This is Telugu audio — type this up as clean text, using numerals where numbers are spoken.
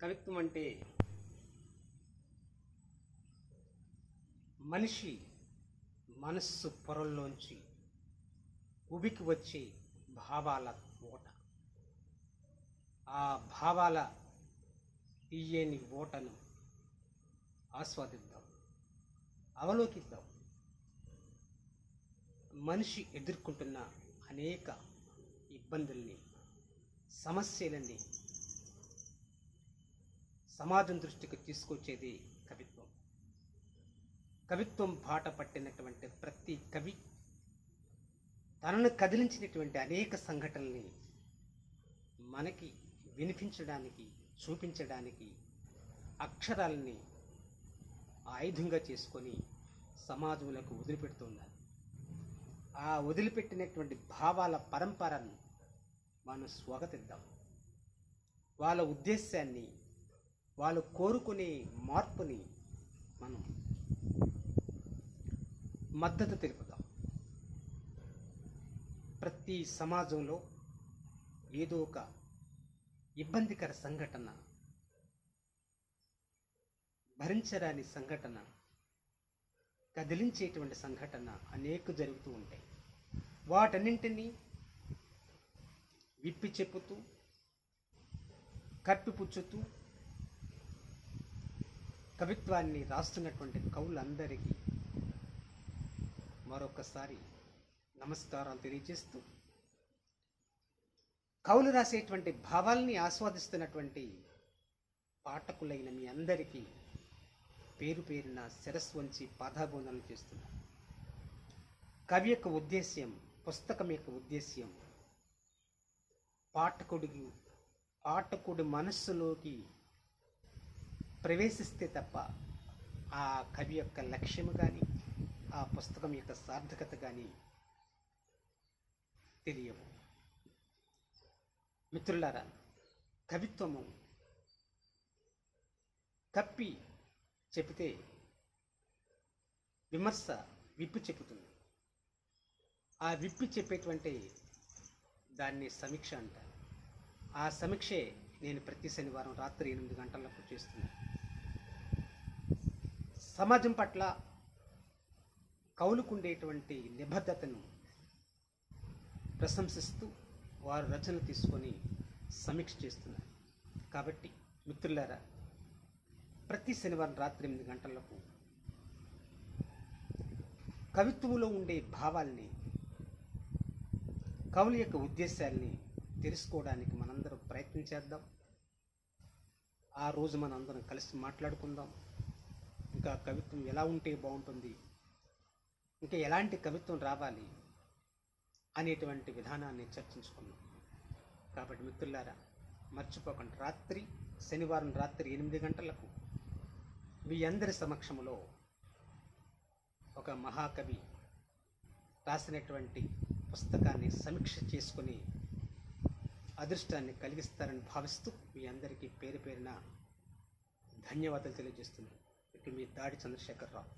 కవిత్వం అంటే మనిషి మనస్సు పొరల్లోంచి ఉబికి వచ్చే భావాల ఓట. ఆ భావాల తీయని ఓటను ఆస్వాదిద్దాం, అవలోకిద్దాం. మనిషి ఎదుర్కొంటున్న అనేక ఇబ్బందుల్ని, సమస్యలని సమాజం దృష్టికి తీసుకొచ్చేది కవిత్వం. కవిత్వం బాట పట్టినటువంటి ప్రతి కవి తనను కదిలించినటువంటి అనేక సంఘటనల్ని మనకి వినిపించడానికి, చూపించడానికి అక్షరాలని ఆయుధంగా చేసుకొని సమాజంలోకి వదిలిపెడుతున్నారు. ఆ వదిలిపెట్టినటువంటి భావాల పరంపరను మనం స్వాగతిద్దాం. వాళ్ళ ఉద్దేశాన్ని, వాళ్ళు కోరుకునే మార్పుని మనం మద్దతు తెలుపుదాం. ప్రతి సమాజంలో ఏదో ఒక ఇబ్బందికర సంఘటన, భరించరాని సంఘటన, కదిలించేటువంటి సంఘటన అనేక జరుగుతూ ఉంటాయి. వాటన్నింటినీ విప్పి చెప్పుతూ, కప్పిపుచ్చుతూ కవిత్వాన్ని రాస్తున్నటువంటి కవులందరికీ మరొకసారి నమస్కారాలు తెలియజేస్తూ, కవులు రాసేటువంటి భావాల్ని ఆస్వాదిస్తున్నటువంటి పాఠకులైన మీ అందరికీ పేరు పేరున శిరస్సు వంచి పాదాభివందనలు చేస్తున్నాను. కవి యొక్క ఉద్దేశ్యం, పుస్తకం యొక్క ఉద్దేశ్యం పాఠకుడి మనస్సులోకి ప్రవేశిస్తే తప్ప ఆ కవి యొక్క లక్ష్యము కానీ, ఆ పుస్తకం యొక్క సార్థకత కానీ తెలియవు. మిత్రులారా, కవిత్వము కప్పి చెబితే విమర్శ విప్పి చెబుతుంది. ఆ విప్పి చెప్పేటువంటి దాన్ని సమీక్ష అంటారు. ఆ సమీక్షే నేను ప్రతి శనివారం రాత్రి 8 గంటలకు చేస్తున్నాను. సమాజం పట్ల కవులుకుండేటువంటి నిబద్ధతను ప్రశంసిస్తూ వారు రచనలు తీసుకొని సమీక్ష చేస్తున్నారు. కాబట్టి మిత్రులారా, ప్రతి శనివారం రాత్రి 8 గంటలకు కవిత్వంలో ఉండే భావాల్ని, కవుల యొక్క ఉద్దేశాల్ని తెలుసుకోవడానికి మనందరం ప్రయత్నం చేద్దాం. ఆ రోజు మనందరం కలిసి మాట్లాడుకుందాం. ఇంకా కవిత్వం ఎలా ఉంటే బాగుంటుంది, ఇంకా ఎలాంటి కవిత్వం రావాలి అనేటువంటి విధానాన్ని చర్చించుకున్నాం. కాబట్టి మిత్రులారా, మర్చిపోకండి, శనివారం రాత్రి 8 గంటలకు మీ అందరి సమక్షంలో ఒక మహాకవి రాసినటువంటి పుస్తకాన్ని సమీక్ష చేసుకుని అదృష్టాన్ని కలిగిస్తారని భావిస్తూ మీ అందరికీ పేరు పేరున ధన్యవాదాలు తెలియజేస్తున్నాను. ఇటు మీ దాడి చంద్రశేఖర్ రావు.